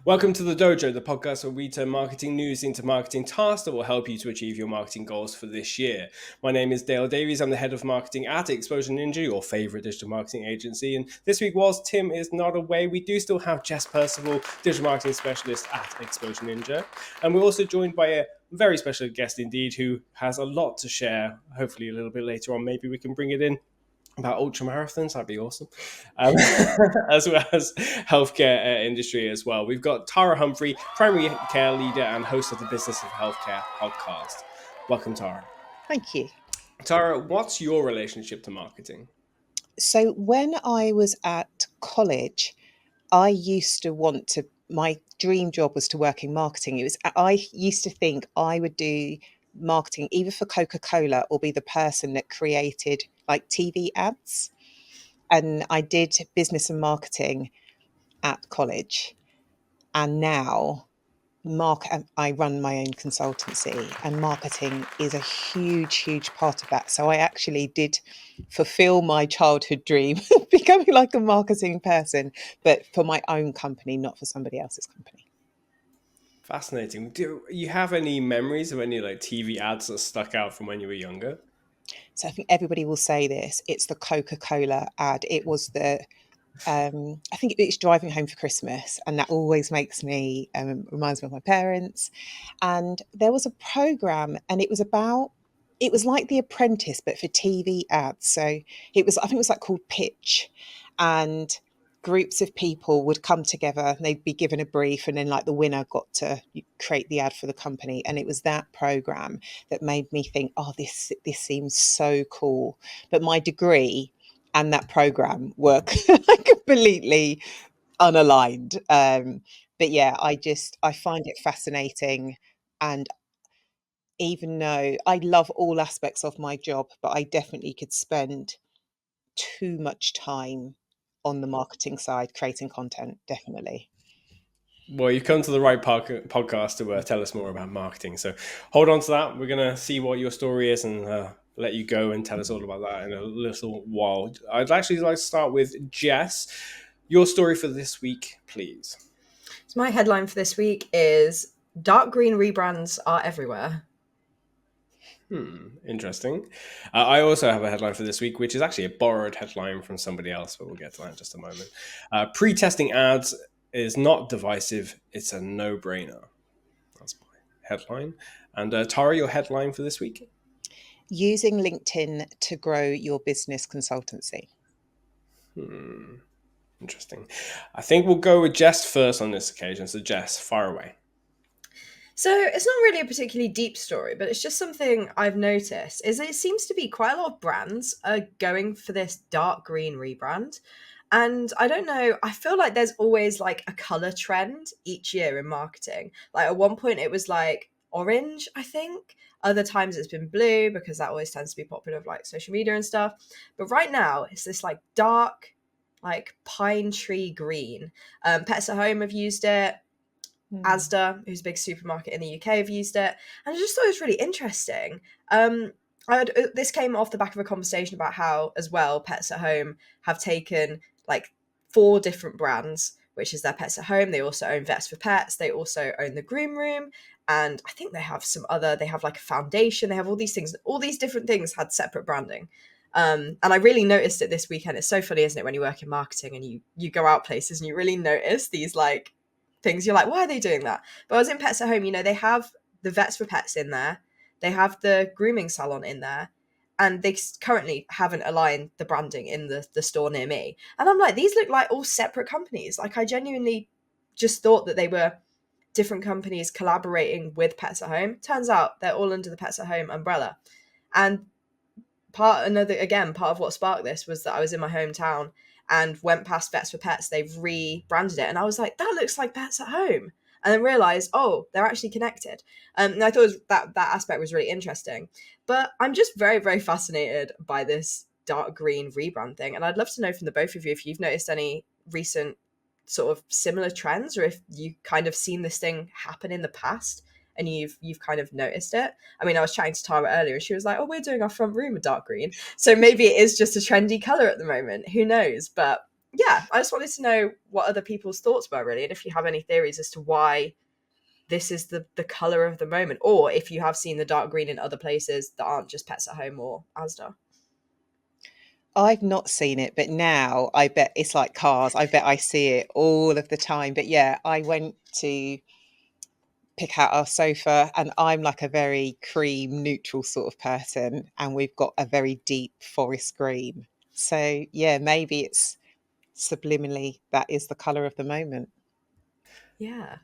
Welcome to the Dojo, the podcast where we turn marketing news into marketing tasks that will help you to achieve your marketing goals for this year. My name is Dale Davies. I'm the head of marketing at Exposure Ninja, your favorite digital marketing agency. And this week, whilst Tim is not away, we do still have Jess Percival, digital marketing specialist at Exposure Ninja. And we're also joined by a very special guest indeed who has a lot to share. Hopefully a little bit later on, maybe we can bring it in about ultra marathons. That'd be awesome. As well as healthcare industry as well. We've got Tara Humphrey, primary care leader and host of the Business of Healthcare podcast. Welcome, Tara. Thank you. Tara, what's your relationship to marketing? So when I was at college, I used to want to, my dream job was to work in marketing. I used to think I would do marketing either for Coca-Cola or be the person that created like TV ads. And I did business and marketing at college. And now I run my own consultancy, and marketing is a huge part of that. So I actually did fulfill my childhood dream of becoming like a marketing person, but for my own company, not for somebody else's company. Fascinating. Do you have any memories of any like TV ads that stuck out from when you were younger? So I think everybody will say this. It's the Coca-Cola ad. It was I think it's driving home for Christmas, and that always makes me reminds me of my parents. And there was a program, and it was like The Apprentice, but for TV ads. So I think it was like called Pitch, and groups of people would come together. They'd be given a brief, and then like the winner got to create the ad for the company. And it was that program that made me think, oh, this seems so cool. But my degree and that program were completely unaligned. But yeah, I find it fascinating. And even though I love all aspects of my job, but I definitely could spend too much time on the marketing side, creating content, definitely. Well, you've come to the right podcast to tell us more about marketing. So hold on to that. We're going to see what your story is and let you go and tell us all about that in a little while. I'd actually like to start with Jess. Your story for this week, please. So my headline for this week is dark green rebrands are everywhere. Interesting. I also have a headline for this week, which is actually a borrowed headline from somebody else, but we'll get to that in just a moment. Pre-testing ads is not divisive. It's a no-brainer. That's my headline. And Tara, your headline for this week? Using LinkedIn to grow your business consultancy. Interesting. I think we'll go with Jess first on this occasion. So Jess, fire away. So it's not really a particularly deep story, but it's just something I've noticed is it seems to be quite a lot of brands are going for this dark green rebrand. And I don't know, I feel like there's always like a color trend each year in marketing. Like at one point it was like orange, I think. Other times it's been blue because that always tends to be popular with like social media and stuff. But right now it's this like dark, like pine tree green. Pets at Home have used it. Asda, who's a big supermarket in the UK, have used it. And I just thought it was really interesting. This came off the back of a conversation about how, as well, Pets at Home have taken like 4 different brands, which is their Pets at Home. They also own Vets for Pets. They also own the Groom Room. And I think they have they have like a foundation. They have all these things. All these different things had separate branding. And I really noticed it this weekend. It's so funny, isn't it, when you work in marketing and you go out places and you really notice these like things. You're like, why are they doing that? But I was in Pets at Home, they have the Vets for Pets in there. They have the grooming salon in there. And they currently haven't aligned the branding in the store near me. And I'm like, these look like all separate companies. Like I genuinely just thought that they were different companies collaborating with Pets at Home. Turns out they're all under the Pets at Home umbrella. And part of what sparked this was that I was in my hometown and went past Vets for Pets. They've rebranded it. And I was like, that looks like Pets at Home. And then realized, oh, they're actually connected. And I thought that aspect was really interesting. But I'm just very, very fascinated by this dark green rebrand thing. And I'd love to know from the both of you if you've noticed any recent sort of similar trends, or if you kind of seen this thing happen in the past and you've kind of noticed it. I mean, I was chatting to Tara earlier and she was like, oh, we're doing our front room with dark green. So maybe it is just a trendy color at the moment. Who knows? But yeah, I just wanted to know what other people's thoughts were, really, and if you have any theories as to why this is the color of the moment, or if you have seen the dark green in other places that aren't just Pets at Home or Asda. I've not seen it, but now I bet it's like cars. I bet I see it all of the time. But yeah, I went to pick out our sofa, and I'm like a very cream neutral sort of person, and we've got a very deep forest green. So yeah, maybe it's subliminally that is the color of the moment. Yeah.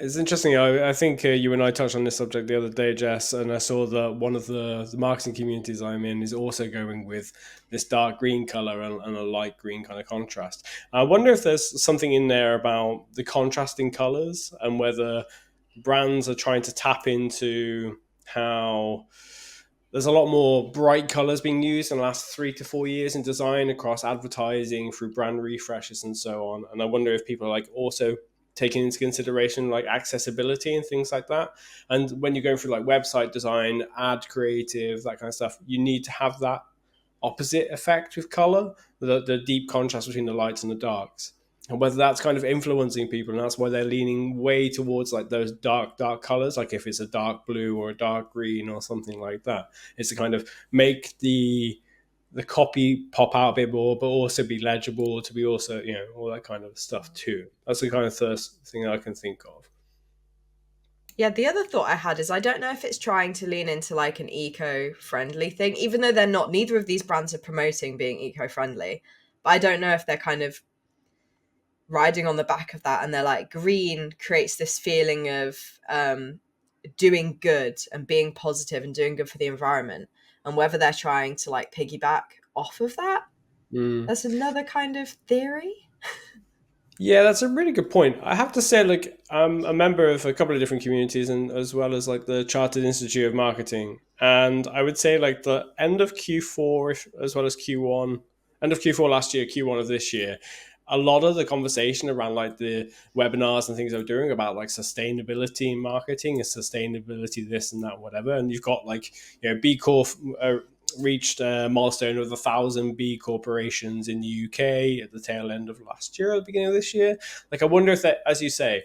It's interesting. I think you and I touched on this subject the other day, Jess, and I saw that one of the marketing communities I'm in is also going with this dark green color and a light green kind of contrast. I wonder if there's something in there about the contrasting colors and whether brands are trying to tap into how there's a lot more bright colors being used in the last 3 to 4 years in design across advertising through brand refreshes and so on. And I wonder if people are like also taking into consideration like accessibility and things like that. And when you're going through like website design, ad creative, that kind of stuff, you need to have that opposite effect with color, the deep contrast between the lights and the darks. And whether that's kind of influencing people, and that's why they're leaning way towards like those dark colors, like if it's a dark blue or a dark green or something like that, it's to kind of make the copy pop out a bit more, but also be legible, to be also, you know, all that kind of stuff too. That's the kind of first thing I can think of. Yeah, the other thought I had is I don't know if it's trying to lean into like an eco-friendly thing, even though they're not, neither of these brands are promoting being eco-friendly. But I don't know if they're kind of riding on the back of that, and they're like, green creates this feeling of doing good and being positive and doing good for the environment, and whether they're trying to like piggyback off of that. Mm. That's another kind of theory. Yeah, that's a really good point. I have to say, like, I'm a member of a couple of different communities, and as well as like the Chartered Institute of Marketing. And I would say, like, the end of Q4, as well as Q1, end of Q4 last year, Q1 of this year, a lot of the conversation around like the webinars and things they're doing about like sustainability in marketing and sustainability, this and that, whatever. And you've got like, you know, B Corp reached a milestone of 1,000 B corporations in the UK at the tail end of last year, at the beginning of this year. Like, I wonder if that, as you say,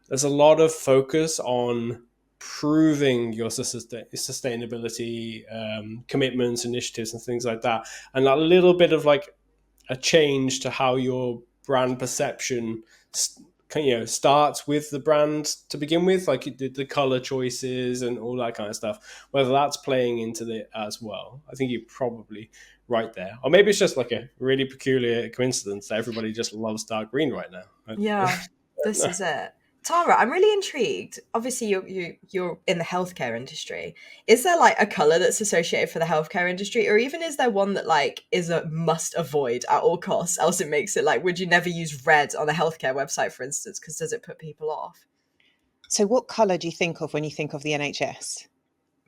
there's a lot of focus on proving your sustainability commitments, initiatives, and things like that, and a little bit of like a change to how your brand perception starts with the brand to begin with, like the color choices and all that kind of stuff, whether that's playing into it as well. I think you're probably right there, or maybe it's just like a really peculiar coincidence that everybody just loves dark green right now. I Yeah, don't this know. is it. Tara, I'm really intrigued. Obviously, you're in the healthcare industry. Is there like a color that's associated for the healthcare industry, or even is there one that like is a must avoid at all costs? Else it makes it like, would you never use red on a healthcare website, for instance, because does it put people off? So what color do you think of when you think of the NHS?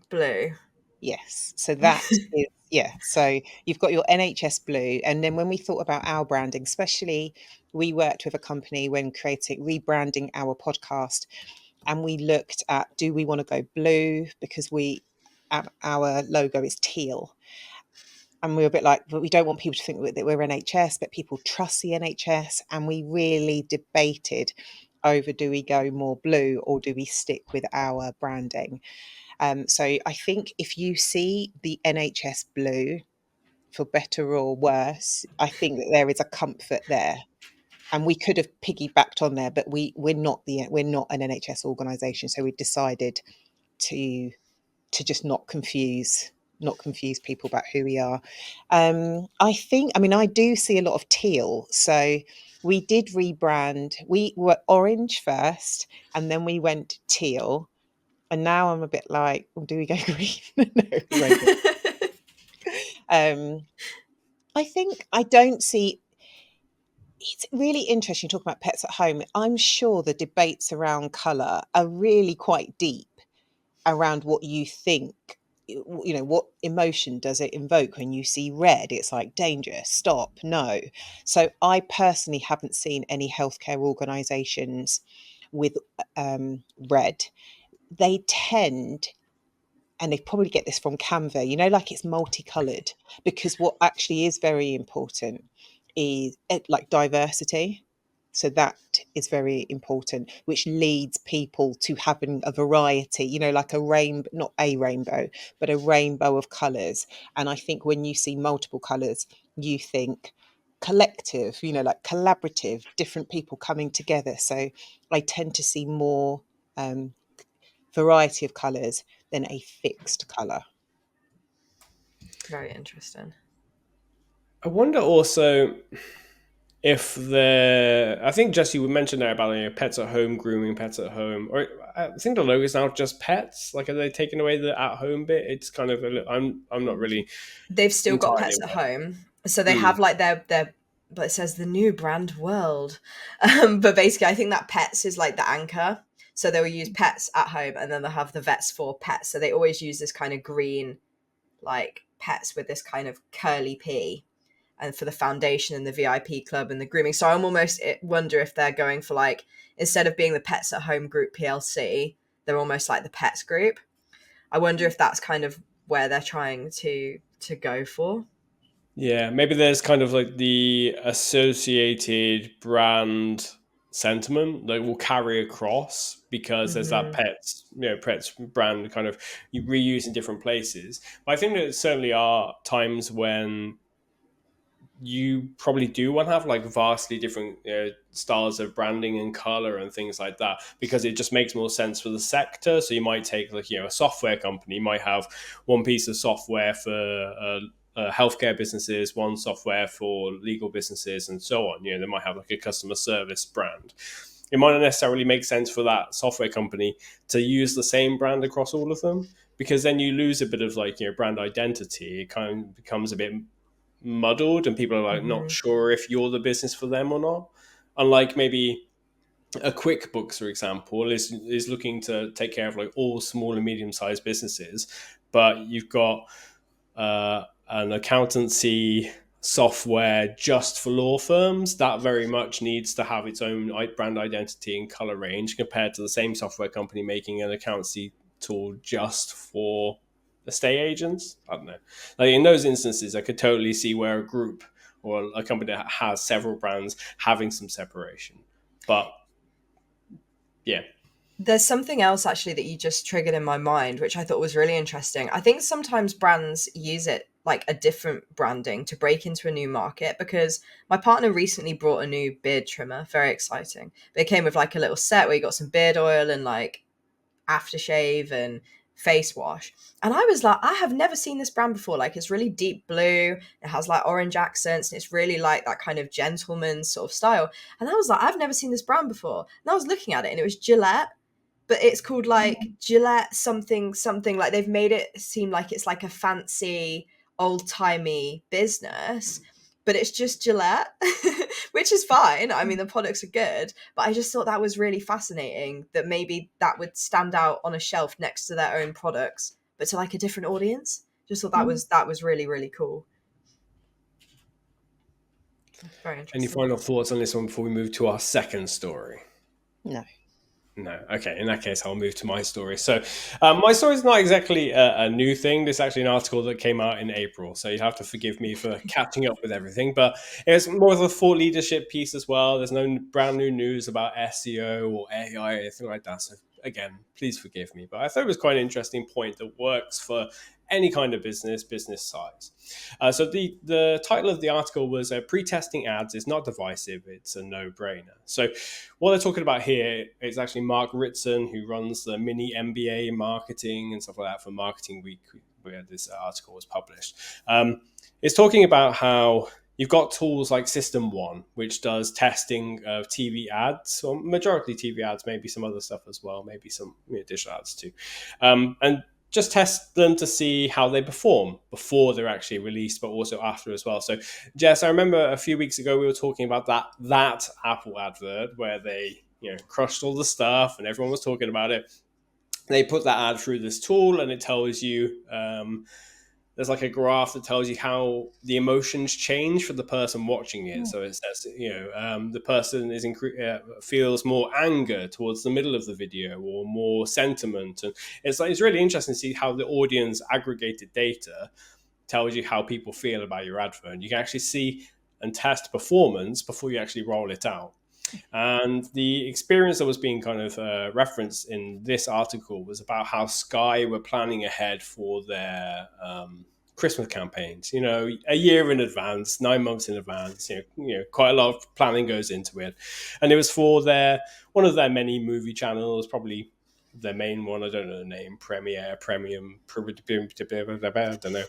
Blue. Yes. So that is, yeah. So you've got your NHS blue. And then when we thought about our branding, especially we worked with a company when creating, rebranding our podcast, and we looked at, do we want to go blue? Because our logo is teal. And we were a bit like, but we don't want people to think that we're NHS, but people trust the NHS. And we really debated over, do we go more blue or do we stick with our branding? So I think if you see the NHS blue, for better or worse, I think that there is a comfort there. And we could have piggybacked on there, but we're not an NHS organisation, so we decided to just not confuse people about who we are. I mean, I do see a lot of teal. So we did rebrand. We were orange first, and then we went teal. And now I'm a bit like, well, do we go green? No, we won't go. Um, I think I don't see. It's really interesting talking about pets at home. I'm sure the debates around colour are really quite deep around what you think, what emotion does it invoke when you see red? It's like danger, stop, no. So I personally haven't seen any healthcare organisations with red. They tend, and they probably get this from Canva, like it's multicolored, because what actually is very important is like diversity. So that is very important, which leads people to having a variety, like a rainbow, not a rainbow, but a rainbow of colours. And I think when you see multiple colours, you think collective, like collaborative, different people coming together. So I tend to see more variety of colours than a fixed colour. Very interesting. I wonder also if I think Jesse would mention there about pets at home, grooming pets at home, or I think the logo is now just pets. Like, are they taking away the at home bit? It's kind of I'm not really They've still got entirely pets at aware. home, so they have like their but it says the new brand world. But basically, I think that pets is like the anchor. So they will use pets at home, and then they'll have the vets for pets. So they always use this kind of green, like pets with this kind of curly P, and for the foundation and the VIP club and the grooming. So I'm almost wonder if they're going for like, instead of being the Pets at Home Group PLC, they're almost like the Pets Group. I wonder if that's kind of where they're trying to go for. Yeah, maybe there's kind of like the associated brand sentiment that will carry across because there's that Mm-hmm. pets brand kind of reused in different places. But I think there certainly are times when you probably do want to have like vastly different styles of branding and color and things like that, because it just makes more sense for the sector. So you might take like a software company might have one piece of software for healthcare businesses, one software for legal businesses, and so on. They might have like a customer service brand. It might not necessarily make sense for that software company to use the same brand across all of them, because then you lose a bit of like brand identity. It kind of becomes a bit muddled and people are like not Mm-hmm. sure if you're the business for them or not. Unlike maybe a QuickBooks, for example, is looking to take care of like all small and medium sized businesses, but you've got an accountancy software just for law firms that very much needs to have its own brand identity and color range, compared to the same software company making an accountancy tool just for estate agents. I don't know. Like in those instances, I could totally see where a group or a company that has several brands having some separation. But yeah. There's something else actually that you just triggered in my mind, which I thought was really interesting. I think sometimes brands use it like a different branding to break into a new market, because my partner recently brought a new beard trimmer. Very exciting. But it came with like a little set where you got some beard oil and like aftershave and face wash. And I was like, I have never seen this brand before. Like, it's really deep blue. It has like orange accents, and it's really like that kind of gentleman sort of style. And I was like, I've never seen this brand before. And I was looking at it, and it was Gillette, but it's called like Gillette something something. Like, they've made it seem like it's like a fancy old-timey business, but it's just Gillette. Which is fine. I mean, the products are good, but I just thought that was really fascinating, that maybe that would stand out on a shelf next to their own products, but to like a different audience. Just thought that was really, really cool. Very Any interesting. final thoughts on this one before we move to our second story? No. No. Okay. In that case, I'll move to my story. So, my story is not exactly a new thing. This is actually an article that came out in April. So, you have to forgive me for catching up with everything. But it's more of a thought leadership piece as well. There's no brand new news about SEO or AI or anything like that. So, again, please forgive me. But I thought it was quite an interesting point that works for any kind of business size. So the title of the article was Pre-testing ads is not divisive, it's a no-brainer. So what they're talking about here is actually Mark Ritson, who runs the mini MBA in marketing and stuff like that for Marketing Week, where this article was published. It's talking about how you've got tools like System One, which does testing of TV ads, or majority TV ads, maybe some other stuff as well, maybe some digital ads too. And just test them to see how they perform before they're actually released, but also after as well. So, Jess, I remember a few weeks ago we were talking about that Apple advert where they crushed all the stuff and everyone was talking about it. They put that ad through this tool and it tells you there's like a graph that tells you how the emotions change for the person watching it. So it says, the person feels more anger towards the middle of the video or more sentiment. And it's really interesting to see how the audience aggregated data tells you how people feel about your advert. You can actually see and test performance before you actually roll it out. And the experience that was being kind of referenced in this article was about how Sky were planning ahead for their Christmas campaigns, a year in advance, 9 months in advance, quite a lot of planning goes into it. And it was for one of their many movie channels, probably their main one, I don't know the name, Premiere, Premium, I don't know.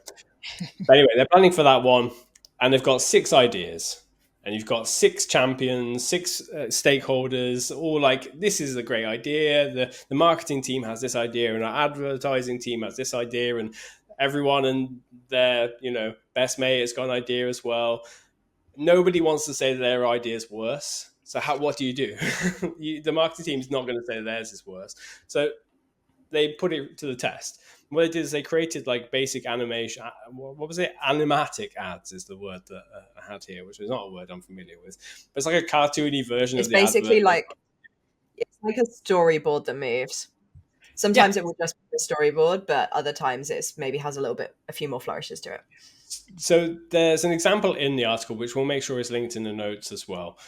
But anyway, they're planning for that one, and they've got 6 ideas. And you've got 6 champions, 6 stakeholders, all like, this is a great idea. The marketing team has this idea, and our advertising team has this idea, and everyone and their best mate has got an idea as well. Nobody wants to say that their idea is worse. So what do? The marketing team is not going to say theirs is worse. So they put it to the test. What they did is they created like basic animation. What was it? Animatic ads is the word that I had here, which is not a word I'm familiar with. But it's like a cartoony version of the basically advert. It's like a storyboard that moves. Sometimes it will just be a storyboard, but other times it's maybe has a few more flourishes to it. So there's an example in the article, which we'll make sure is linked in the notes as well,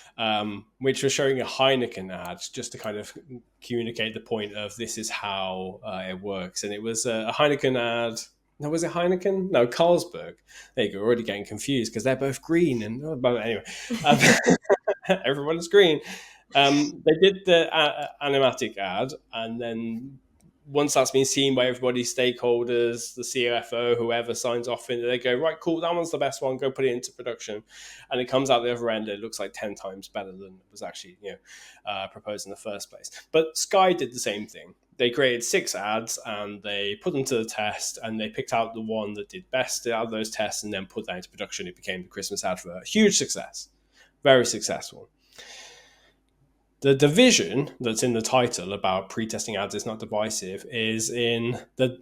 which was showing a Heineken ad just to kind of communicate the point of this is how it works. And it was a Heineken ad. No, was it Heineken? No, Carlsberg. There you go. We're already getting confused because they're both green. But anyway, everyone is green. They did the animatic ad, and then once that's been seen by everybody, stakeholders, the CFO, whoever signs off in it, they go, right, cool, that one's the best one, go put it into production. And it comes out the other end, it looks like 10 times better than it was actually proposed in the first place. But Sky did the same thing. They created 6 ads and they put them to the test, and they picked out the one that did best out of those tests and then put that into production. It became the Christmas advert. Huge success. Very successful. The division that's in the title about pre-testing ads is not divisive is in the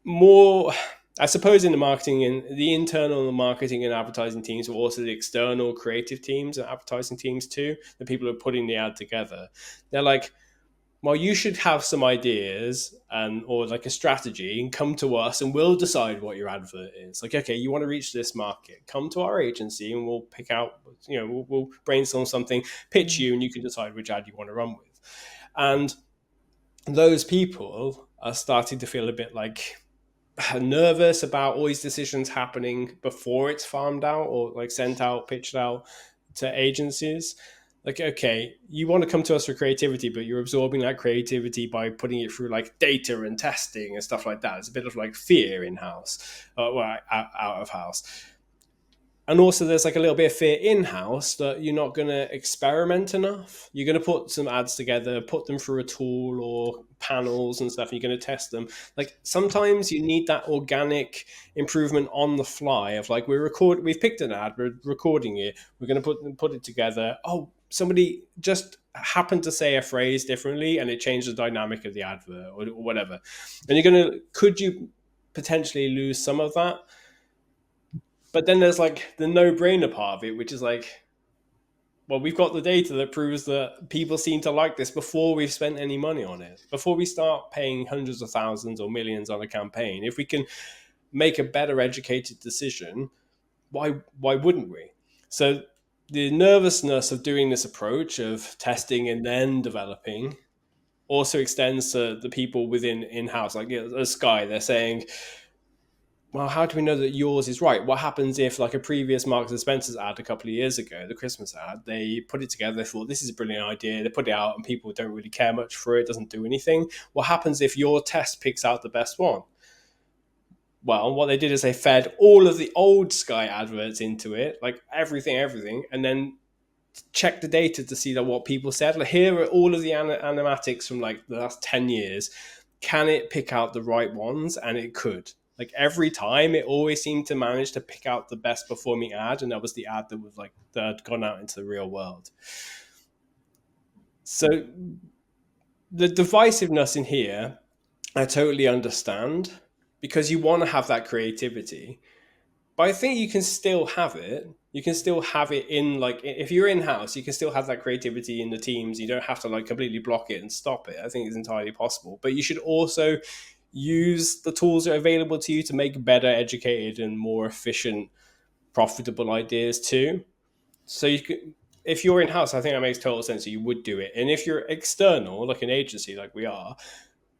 more, I suppose, in the marketing, in the internal marketing and advertising teams, but also the external creative teams and advertising teams too, the people who are putting the ad together. They're like, well, you should have some ideas or like a strategy and come to us and we'll decide what your advert is. Like, okay, you want to reach this market, come to our agency and we'll pick out, we'll brainstorm something, pitch you, and you can decide which ad you want to run with. And those people are starting to feel a bit like nervous about all these decisions happening before it's farmed out or like sent out, pitched out to agencies. Like, okay, you want to come to us for creativity, but you're absorbing that creativity by putting it through like data and testing and stuff like that. It's a bit of like fear in-house, out of house. And also there's like a little bit of fear in-house that you're not going to experiment enough. You're going to put some ads together, put them through a tool or panels and stuff, and you're going to test them. Like sometimes you need that organic improvement on the fly of like, we've picked an ad, we're recording it, we're going to put it together. Oh, somebody just happened to say a phrase differently and it changed the dynamic of the advert or whatever. And could you potentially lose some of that? But then there's like the no-brainer part of it, which is like, well, we've got the data that proves that people seem to like this before we've spent any money on it. Before we start paying hundreds of thousands or millions on a campaign, if we can make a better educated decision, why wouldn't we? So the nervousness of doing this approach of testing and then developing also extends to the people within in-house. Like at Sky, they're saying, well, how do we know that yours is right? What happens if, like a previous Marks and Spencer's ad a couple of years ago, the Christmas ad, they put it together, they thought this is a brilliant idea, they put it out and people don't really care much for it, doesn't do anything. What happens if your test picks out the best one? Well, what they did is they fed all of the old Sky adverts into it, like everything, and then checked the data to see that what people said. Like, here are all of the animatics from like the last 10 years. Can it pick out the right ones? And it could. Like every time, it always seemed to manage to pick out the best performing ad, and that was the ad that was like that had gone out into the real world. So the divisiveness in here, I totally understand, because you want to have that creativity, but I think you can still have it. You can still have it in, like, if you're in-house, you can still have that creativity in the teams. You don't have to like completely block it and stop it. I think it's entirely possible, but you should also use the tools that are available to you to make better educated and more efficient profitable ideas too. So you could, if you're in-house, I think that makes total sense that you would do it. And if you're external, like an agency like we are,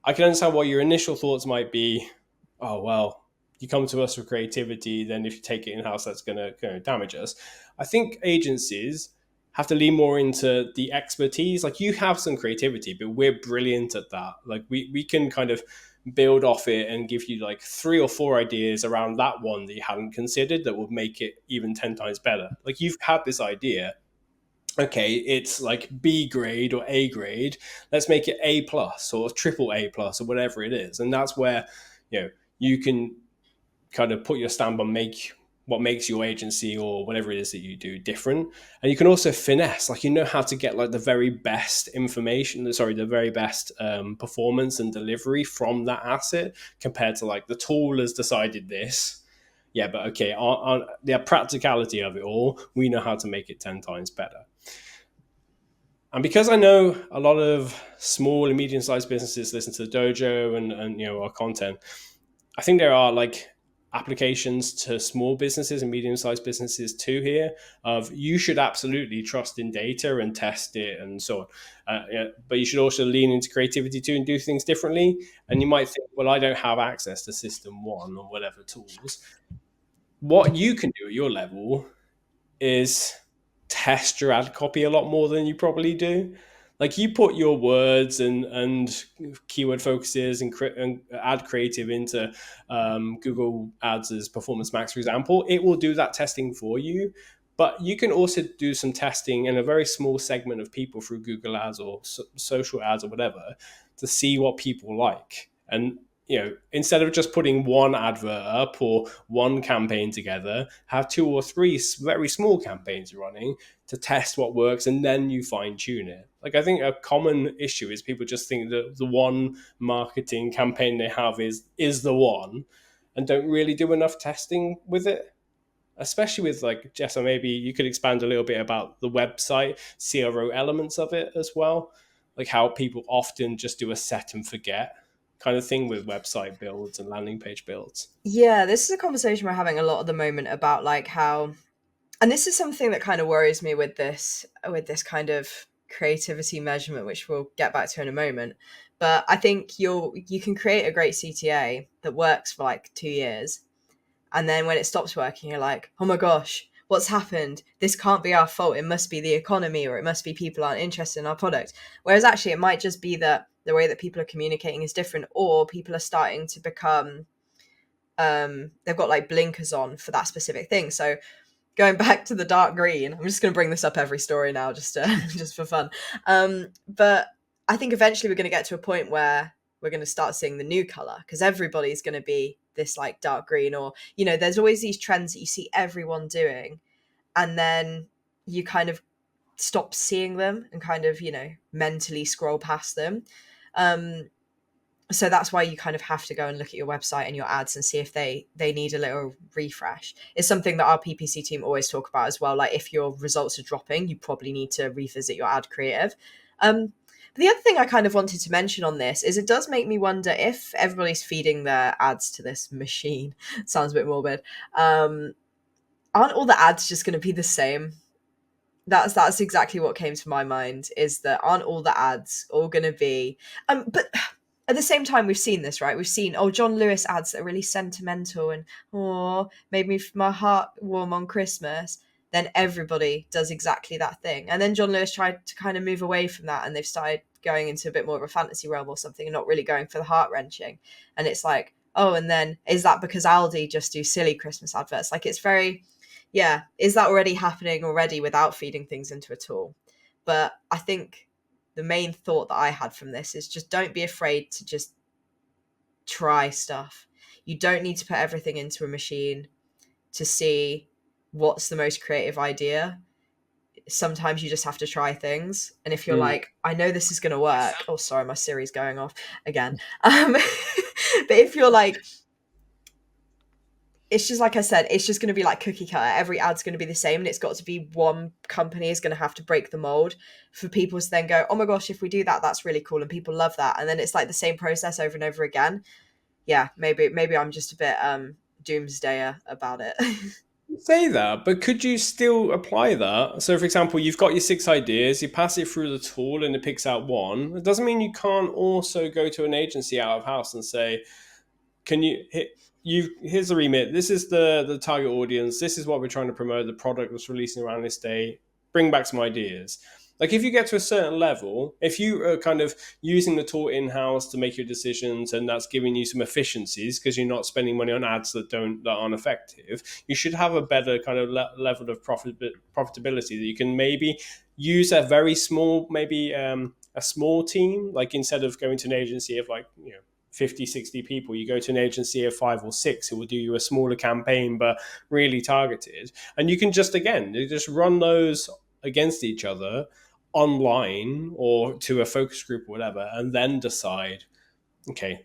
I can understand what your initial thoughts might be. Oh, well, you come to us for creativity, then if you take it in-house, that's going to damage us. I think agencies have to lean more into the expertise. Like, you have some creativity, but we're brilliant at that. Like, we can kind of build off it and give you like 3 or 4 ideas around that one that you hadn't considered that will make it even 10 times better. Like, you've had this idea, okay, it's like B grade or A grade, let's make it A plus or triple A plus or whatever it is. And that's where, you can kind of put your stamp on what makes your agency or whatever it is that you do different. And you can also finesse, like, how to get like the very best the very best performance and delivery from that asset, compared to like the tool has decided this. Yeah, but okay, on the practicality of it all, we know how to make it 10 times better. And because I know a lot of small and medium-sized businesses listen to the Dojo and our content, I think there are like applications to small businesses and medium-sized businesses too here, of you should absolutely trust in data and test it and so on. But you should also lean into creativity too and do things differently. And you might think, well, I don't have access to System 1 or whatever tools. What you can do at your level is test your ad copy a lot more than you probably do. Like, you put your words and keyword focuses and ad creative into Google Ads as Performance Max, for example, it will do that testing for you. But you can also do some testing in a very small segment of people through Google Ads or social ads or whatever, to see what people like. And instead of just putting one advert up or one campaign together, have 2 or 3 very small campaigns running to test what works, and then you fine tune it. Like, I think a common issue is people just think that the one marketing campaign they have is the one, and don't really do enough testing with it. Especially with like Jess, or maybe you could expand a little bit about the website CRO elements of it as well, like how people often just do a set and forget kind of thing with website builds and landing page builds. Yeah, this is a conversation we're having a lot at the moment about like how, and this is something that kind of worries me with this kind of creativity measurement, which we'll get back to in a moment. But I think you can create a great CTA that works for like 2 years, and then when it stops working, you're like, oh my gosh, what's happened? This can't be our fault. It must be the economy, or it must be people aren't interested in our product. Whereas actually it might just be that the way that people are communicating is different, or people are starting to become, they've got like blinkers on for that specific thing. So going back to the dark green, I'm just going to bring this up every story now, just for fun. But I think eventually we're going to get to a point where we're going to start seeing the new color, because everybody's going to be this like dark green, or there's always these trends that you see everyone doing, and then you kind of stop seeing them and kind of mentally scroll past them. So that's why you kind of have to go and look at your website and your ads and see if they need a little refresh. It's something that our PPC team always talk about as well. Like, if your results are dropping, you probably need to revisit your ad creative. But the other thing I kind of wanted to mention on this is it does make me wonder if everybody's feeding their ads to this machine. Sounds a bit morbid. Aren't all the ads just going to be the same? That's exactly what came to my mind, is that aren't all the ads all going to be... But at the same time, we've seen this, right? We've seen, John Lewis ads that are really sentimental and, made me my heart warm on Christmas. Then everybody does exactly that thing. And then John Lewis tried to kind of move away from that, and they've started going into a bit more of a fantasy realm or something, and not really going for the heart-wrenching. And it's like, and then is that because Aldi just do silly Christmas adverts? Like, it's very, is that already happening already without feeding things into a tool? But I think the main thought that I had from this is just don't be afraid to just try stuff. You don't need to put everything into a machine to see what's the most creative idea. Sometimes you just have to try things. And if you're like, I know this is going to work. Oh, sorry, my Siri's going off again. But if you're like, it's just like I said, it's just going to be like cookie cutter. Every ad's going to be the same, and it's got to be one company is going to have to break the mold for people to then go, oh my gosh, if we do that, that's really cool, and people love that. And then it's like the same process over and over again. Yeah, maybe I'm just a bit doomsdayer about it. say that, but could you still apply that? So, for example, you've got your 6 ideas, you pass it through the tool, and it picks out one. It doesn't mean you can't also go to an agency out of house and say, "Can you hit?" Here's the remit. This is the target audience. This is what we're trying to promote. The product was releasing around this day. Bring back some ideas. Like if you get to a certain level, if you are kind of using the tool in house to make your decisions, and that's giving you some efficiencies because you're not spending money on ads that aren't effective, you should have a better kind of level of profitability that you can maybe use a very small, maybe a small team. Like instead of going to an agency of like 50, 60 people, you go to an agency of 5 or 6 who will do you a smaller campaign but really targeted, and you can just run those against each other online or to a focus group or whatever, and then decide, okay,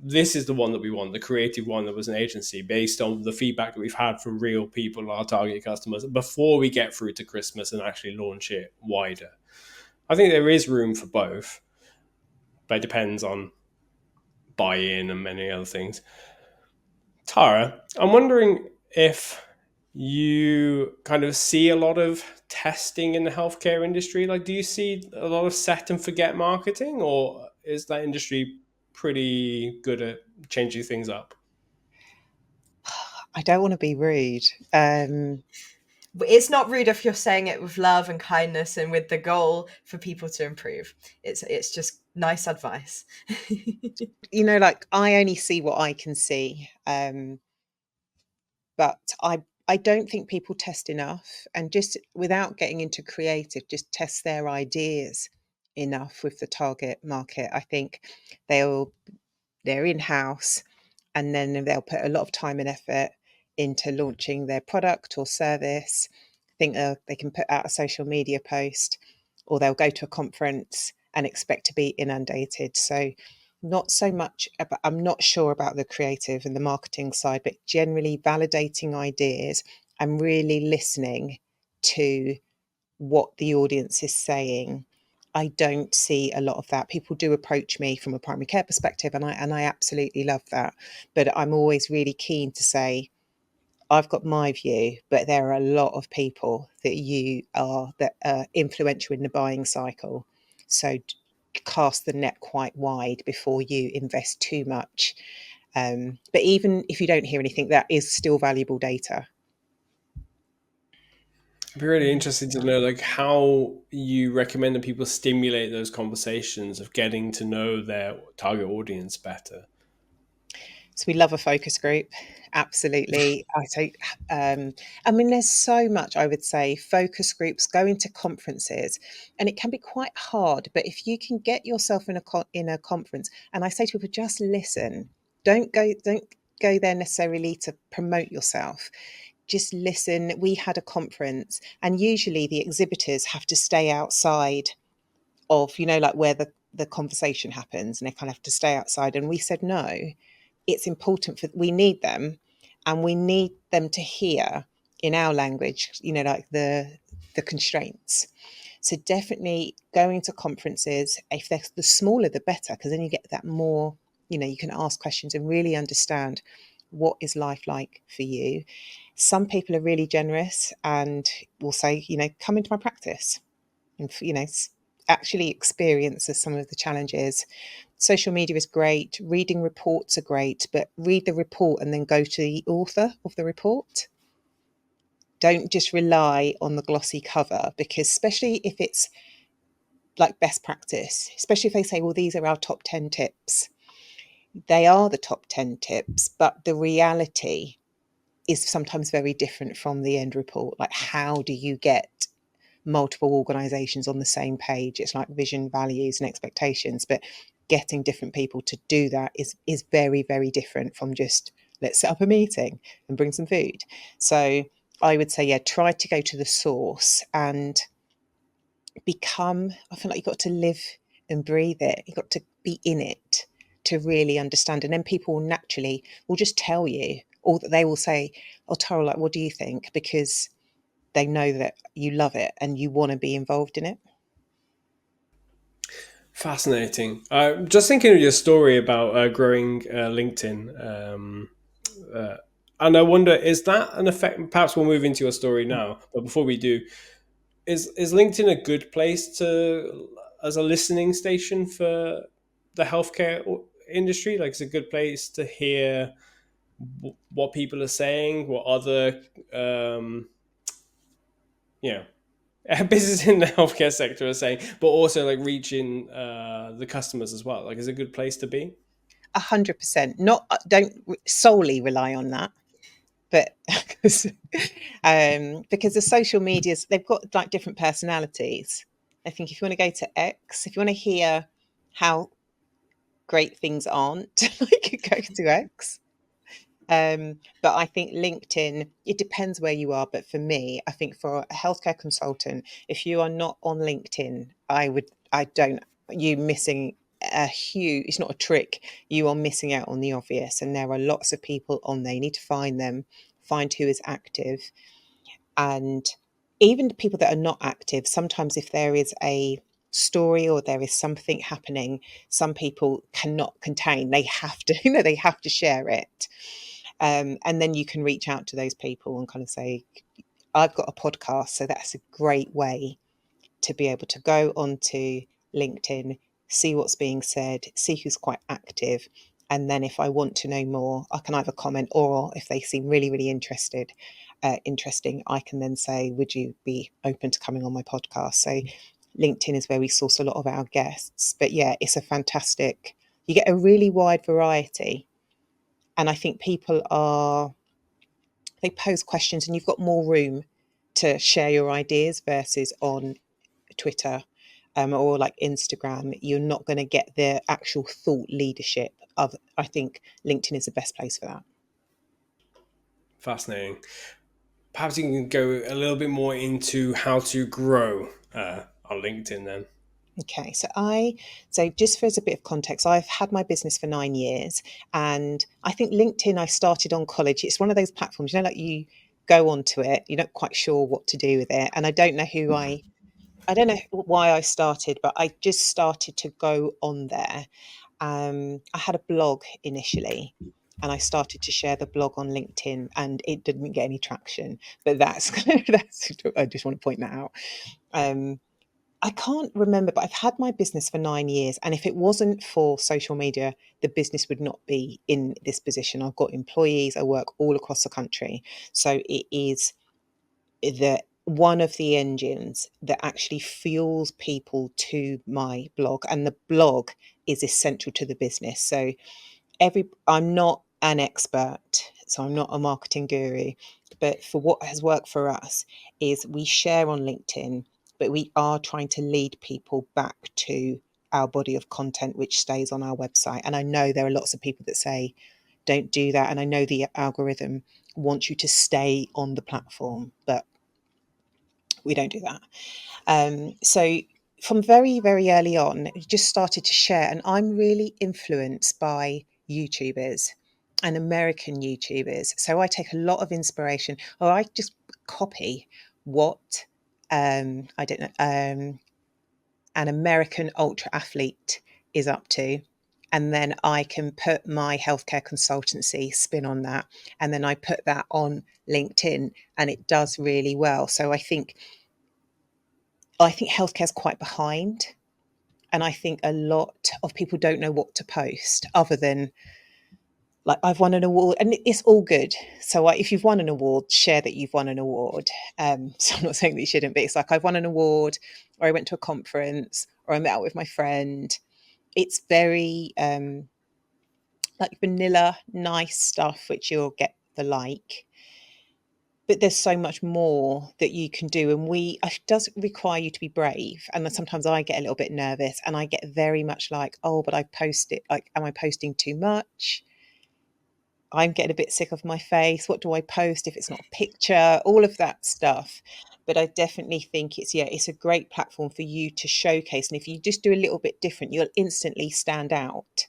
this is the one that we want, the creative one that was an agency, based on the feedback that we've had from real people, our target customers, before we get through to Christmas and actually launch it wider. I think there is room for both, but it depends on buy-in and many other things. Tara, I'm wondering if you kind of see a lot of testing in the healthcare industry. Like, do you see a lot of set and forget marketing, or is that industry pretty good at changing things up? I don't want to be rude. But it's not rude if you're saying it with love and kindness and with the goal for people to improve. It's just nice advice. Like I only see what I can see. But I don't think people test enough, and just without getting into creative, just test their ideas enough with the target market. I think they're in-house, and then they'll put a lot of time and effort into launching their product or service. I think they can put out a social media post, or they'll go to a conference and expect to be inundated. So not so much about, I'm not sure about the creative and the marketing side, but generally validating ideas and really listening to what the audience is saying. I don't see a lot of that. People do approach me from a primary care perspective, and I absolutely love that. But I'm always really keen to say, I've got my view, but there are a lot of people that are influential in the buying cycle. So cast the net quite wide before you invest too much. But even if you don't hear anything, that is still valuable data. It'd be really interesting to know like how you recommend that people stimulate those conversations of getting to know their target audience better. So we love a focus group. Absolutely. I mean, there's so much, I would say, focus groups, going to conferences, and it can be quite hard. But if you can get yourself in a conference, and I say to people, just listen. Don't go there necessarily to promote yourself. Just listen. We had a conference, and usually the exhibitors have to stay outside of, like where the conversation happens, and they kind of have to stay outside. And we said, no, it's important we need them, and we need them to hear in our language, like the constraints. So definitely going to conferences, if they're the smaller the better, because then you get that more, you can ask questions and really understand what is life like for you. Some people are really generous and will say, come into my practice and actually experience some of the challenges. Social media is great, reading reports are great, but read the report and then go to the author of the report. Don't just rely on the glossy cover, because especially if it's like best practice, especially if they say, well, these are our top 10 tips. They are the top 10 tips, but the reality is sometimes very different from the end report. Like, how do you get multiple organizations on the same page? It's like vision, values, and expectations, but getting different people to do that is very, very different from just, let's set up a meeting and bring some food. So I would say, yeah, try to go to the source and I feel like you've got to live and breathe it. You've got to be in it to really understand. And then people naturally will just tell you, or they will say, oh, Tara, like, what do you think? Because they know that you love it and you want to be involved in it. Fascinating. Just thinking of your story about growing LinkedIn And I wonder, is that an effect? Perhaps we'll move into your story now, but before we do, is LinkedIn a good place to as a listening station for the healthcare industry? Like, it's a good place to hear what people are saying, what other you know businesses in the healthcare sector are saying, but also like reaching the customers as well. Like, is a good place to be. 100%. Not don't solely rely on that, but because the social medias, they've got like different personalities. I think if you want to go to X, if you want to hear how great things aren't, like go to X. But I think LinkedIn, it depends where you are. But for me, I think for a healthcare consultant, if you are not on LinkedIn, you missing a huge, it's not a trick, you are missing out on the obvious. And there are lots of people on there. You need to find them, find who is active. And even the people that are not active, sometimes if there is a story or there is something happening, some people cannot contain, they have to, they have to share it. And then you can reach out to those people and kind of say, I've got a podcast. So that's a great way to be able to go onto LinkedIn, see what's being said, see who's quite active. And then if I want to know more, I can either comment, or if they seem really, really interesting, I can then say, would you be open to coming on my podcast? So LinkedIn is where we source a lot of our guests. But yeah, it's a fantastic, you get a really wide variety. And I think they pose questions and you've got more room to share your ideas versus on Twitter or like Instagram. You're not going to get the actual thought leadership of, I think LinkedIn is the best place for that. Fascinating. Perhaps you can go a little bit more into how to grow on LinkedIn then. Okay, so just for as a bit of context, I've had my business for 9 years, and I think LinkedIn I started on college. It's one of those platforms, like you go onto it, you're not quite sure what to do with it, and I don't know I don't know why I started, but I just started to go on there. I had a blog initially, and I started to share the blog on LinkedIn, and it didn't get any traction. But that's I just want to point that out. Um, I can't remember, but I've had my business for 9 years. And if it wasn't for social media, the business would not be in this position. I've got employees, I work all across the country. So it is one of the engines that actually fuels people to my blog. And the blog is essential to the business. So I'm not an expert, so I'm not a marketing guru, but for what has worked for us is we share on LinkedIn, but we are trying to lead people back to our body of content, which stays on our website. And I know there are lots of people that say, don't do that. And I know the algorithm wants you to stay on the platform, but we don't do that. So from very, very early on, just started to share, and I'm really influenced by YouTubers and American YouTubers. So I take a lot of inspiration, or I just copy what I don't know an American ultra athlete is up to. And then I can put my healthcare consultancy spin on that. And then I put that on LinkedIn, and it does really well. So I think healthcare is quite behind. And I think a lot of people don't know what to post other than, like, I've won an award, and it's all good. So if you've won an award, share that you've won an award. So I'm not saying that you shouldn't, but it's like, I've won an award, or I went to a conference, or I met out with my friend. It's very like vanilla, nice stuff, which you'll get the like. But there's so much more that you can do, and it does require you to be brave. And then sometimes I get a little bit nervous, and I get very much like, oh, but I post it, like, am I posting too much? I'm getting a bit sick of my face. What do I post if it's not a picture? All of that stuff. But I definitely think it's a great platform for you to showcase. And if you just do a little bit different, you'll instantly stand out,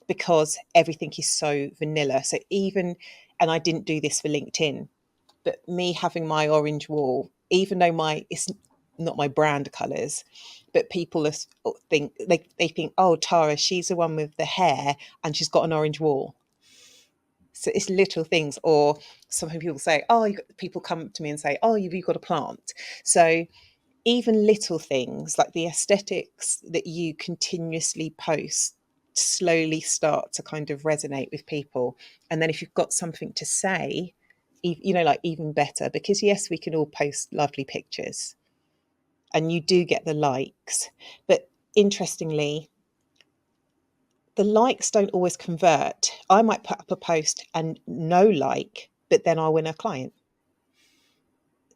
because everything is so vanilla. So and I didn't do this for LinkedIn, but me having my orange wall, even though it's not my brand colours, but people they think, oh, Tara, she's the one with the hair and she's got an orange wall. So it's little things. Or some people say, oh, people come to me and say, oh, you've got a plant. So even little things like the aesthetics that you continuously post slowly start to kind of resonate with people. And then if you've got something to say, like even better, because yes, we can all post lovely pictures and you do get the likes. But interestingly, the likes don't always convert. I might put up a post and no like, but then I'll win a client.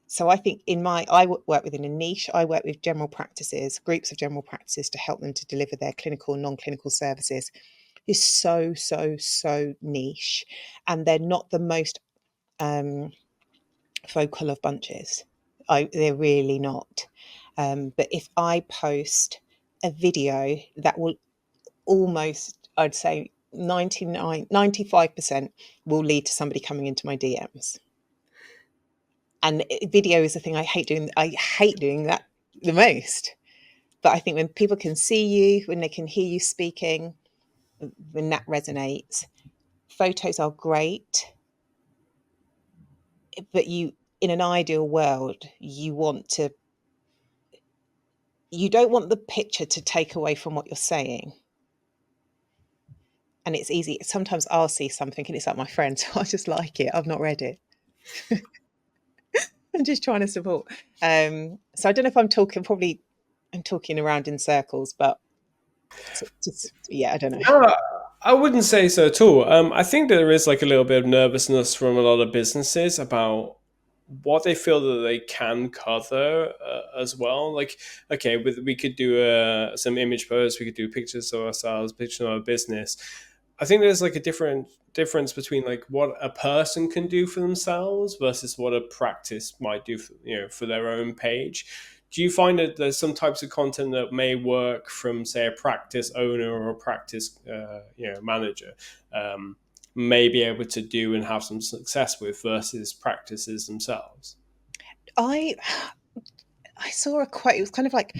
So I think I work within a niche. I work with general practices, groups of general practices to help them to deliver their clinical and non-clinical services. It's so, so, so niche. And they're not the most vocal of bunches. They're really not. But if I post a video that will almost, I'd say 95% will lead to somebody coming into my DMs. And video is the thing I hate doing. I hate doing that the most. But I think when people can see you, when they can hear you speaking, when that resonates, photos are great. But in an ideal world, you don't want the picture to take away from what you're saying. And it's easy. Sometimes I'll see something and it's like my friend, so I just like it. I've not read it. I'm just trying to support. So I don't know if I'm talking around in circles, but yeah, I don't know. No, I wouldn't say so at all. I think there is like a little bit of nervousness from a lot of businesses about what they feel that they can cover as well. Like, okay, we could do some image posts, we could do pictures of ourselves, pictures of our business. I think there's like a difference between like what a person can do for themselves versus what a practice might do for their own page. Do you find that there's some types of content that may work from, say, a practice owner or a practice manager may be able to do and have some success with versus practices themselves? I saw a quote. It was kind of like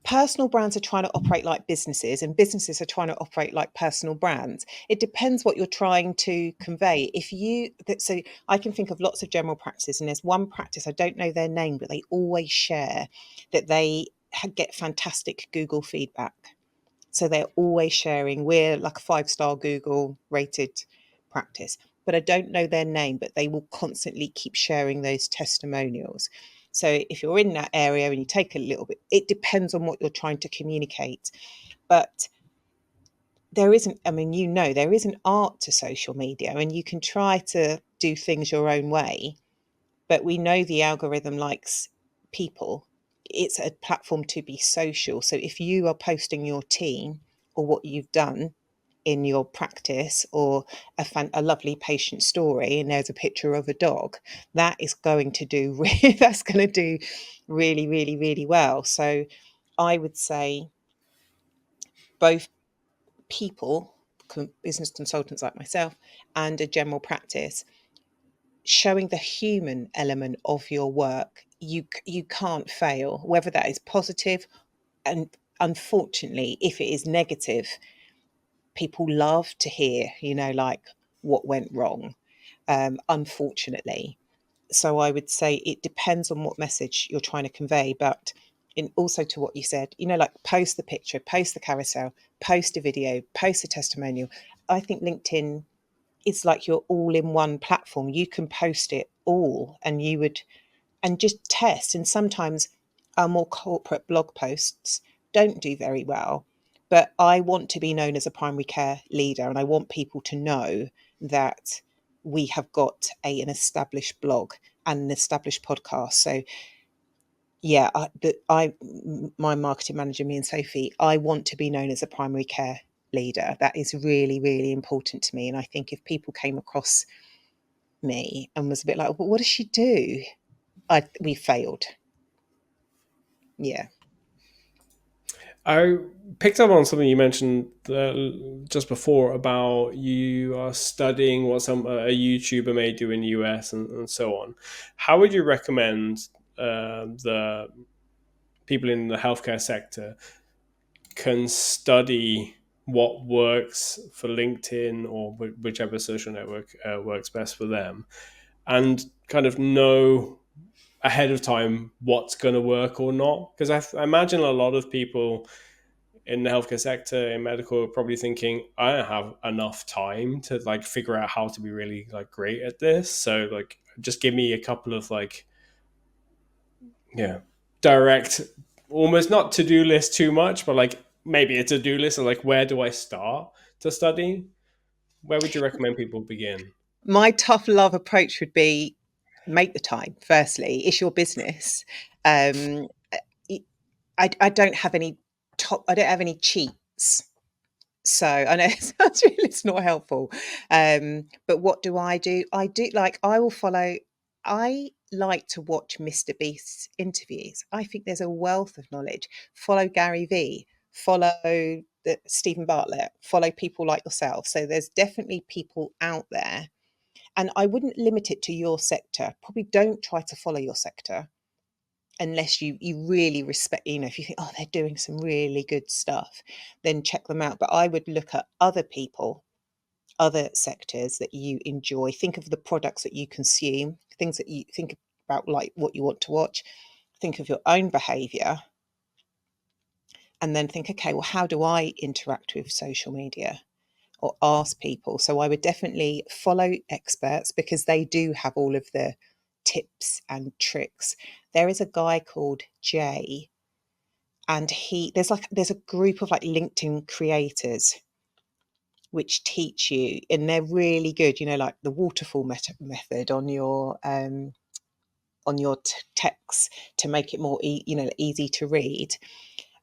personal brands are trying to operate like businesses and businesses are trying to operate like personal brands. It depends what you're trying to convey. So I can think of lots of general practices, and there's one practice, I don't know their name, but they always share that they get fantastic Google feedback. So they're always sharing, we're like a 5-star Google rated practice, but I don't know their name, but they will constantly keep sharing those testimonials. So if you're in that area and you take a little bit, it depends on what you're trying to communicate. But there is an art to social media, and you can try to do things your own way, but we know the algorithm likes people. It's a platform to be social. So if you are posting your team or what you've done in your practice, or a lovely patient story and there's a picture of a dog, that is going to do that's going to do really, really, really well. So I would say both people, business consultants like myself, and a general practice, showing the human element of your work, you can't fail, whether that is positive. And unfortunately, if it is negative, people love to hear, like what went wrong, unfortunately. So I would say it depends on what message you're trying to convey. But also to what you said, like post the picture, post the carousel, post a video, post a testimonial. I think LinkedIn is like your all-in-one platform. You can post it all and just test. And sometimes our more corporate blog posts don't do very well. But I want to be known as a primary care leader, and I want people to know that we have got an established blog and an established podcast. So yeah, my marketing manager, me and Sophie, I want to be known as a primary care leader. That is really, really important to me. And I think if people came across me and was a bit like, well, what does she do? We failed. Yeah. I picked up on something you mentioned just before about you are studying what a YouTuber may do in the US and so on. How would you recommend the people in the healthcare sector can study what works for LinkedIn or whichever social network works best for them, and kind of know ahead of time what's going to work or not. Because I imagine a lot of people in the healthcare sector, in medical, are probably thinking, I don't have enough time to like figure out how to be really like great at this. So like, just give me a couple of like, yeah, direct, almost not to-do list too much, but like maybe a to-do list of like, where do I start to study? Where would you recommend people begin? My tough love approach would be make the time. Firstly, it's your business. Um, I don't have any I don't have any cheats. So I know it sounds really, it's not helpful. But what do? I do like, I will follow, I like to watch Mr. Beast's interviews. I think there's a wealth of knowledge. Follow Gary V, follow Stephen Bartlett, follow people like yourself. So there's definitely people out there. And I wouldn't limit it to your sector. Probably don't try to follow your sector unless you really respect, if you think, oh, they're doing some really good stuff, then check them out. But I would look at other people, other sectors that you enjoy. Think of the products that you consume, things that you think about, like what you want to watch. Think of your own behavior, and then think, okay, well, how do I interact with social media? Or ask people. So I would definitely follow experts because they do have all of the tips and tricks. There is a guy called Jay, and there's a group of like LinkedIn creators which teach you, and they're really good, like the waterfall method on your text to make it more easy to read.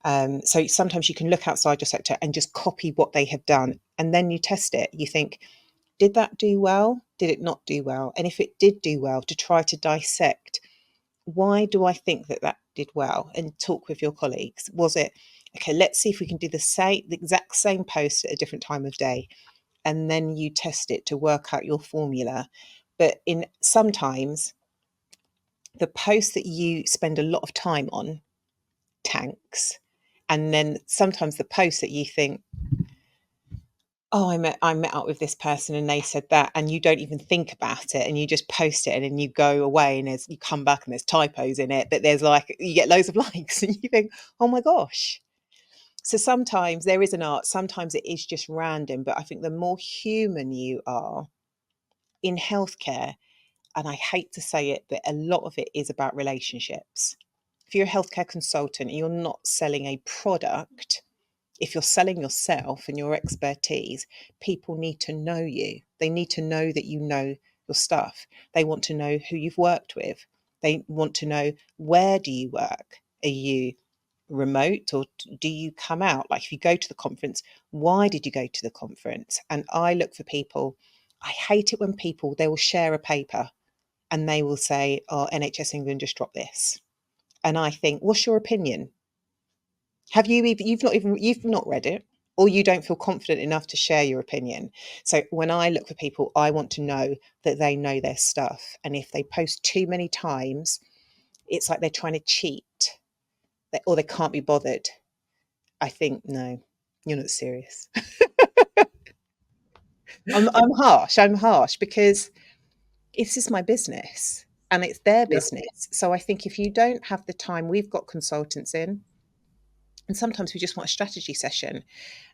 So sometimes you can look outside your sector and just copy what they have done, and then you test it. You think, did that do well? Did it not do well? And if it did do well, to try to dissect, why do I think that that did well? And talk with your colleagues. Was it, okay, let's see if we can do the exact same post at a different time of day. And then you test it to work out your formula. But sometimes the post that you spend a lot of time on tanks. And then sometimes the post that you think, oh, I met up with this person and they said that, and you don't even think about it and you just post it, and then you go away and you come back and there's typos in it, but there's like, you get loads of likes and you think, oh my gosh. So sometimes there is an art, sometimes it is just random, but I think the more human you are in healthcare, and I hate to say it, but a lot of it is about relationships. If you're a healthcare consultant, you're not selling a product. If you're selling yourself and your expertise, people need to know you. They need to know that you know your stuff. They want to know who you've worked with. They want to know, where do you work? Are you remote, or do you come out? Like, if you go to the conference, why did you go to the conference? And I look for people. I hate it when people, they will share a paper and they will say, oh, NHS England just dropped this. And I think, what's your opinion? Have you even, you've not read it, or you don't feel confident enough to share your opinion. So when I look for people, I want to know that they know their stuff. And if they post too many times, it's like they're trying to cheat, or they can't be bothered. I think, no, you're not serious. I'm harsh. I'm harsh because this is my business and it's their Yeah. business. So I think if you don't have the time, we've got consultants in, and sometimes we just want a strategy session.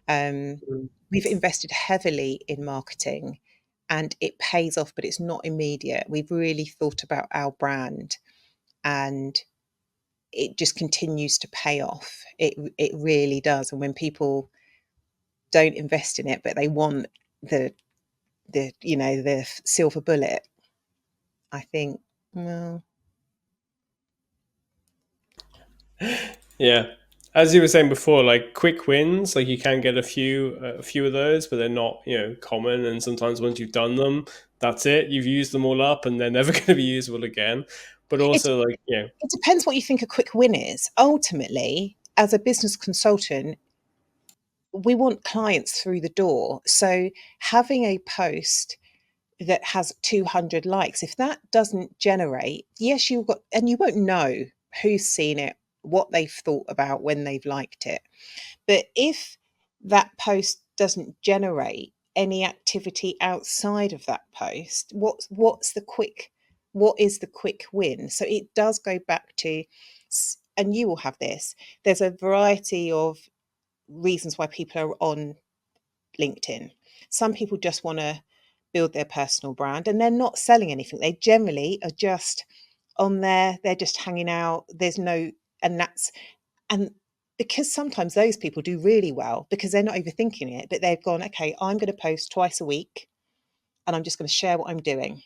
We've invested heavily in marketing and it pays off, but it's not immediate. We've really thought about our brand and it just continues to pay off. It really does. And when people don't invest in it, but they want the the silver bullet, I think, well, Yeah. As you were saying before, like quick wins, like you can get a few of those, but they're not, common. And sometimes once you've done them, that's it. You've used them all up, and they're never going to be usable again. But it, also, like, it depends what you think a quick win is. Ultimately, as a business consultant, we want clients through the door. So having a post that has 200 likes, if that doesn't generate, yes, you've got, and you won't know who's seen it, what they've thought about when they've liked it. But if that post doesn't generate any activity outside of that post, what is the quick win? So it does go back to, and you will have this, there's a variety of reasons why people are on LinkedIn. Some people just want to build their personal brand and they're not selling anything. They generally are just on there, they're just hanging out. And and because sometimes those people do really well because they're not overthinking it, but they've gone, okay, I'm going to post twice a week and I'm just going to share what I'm doing.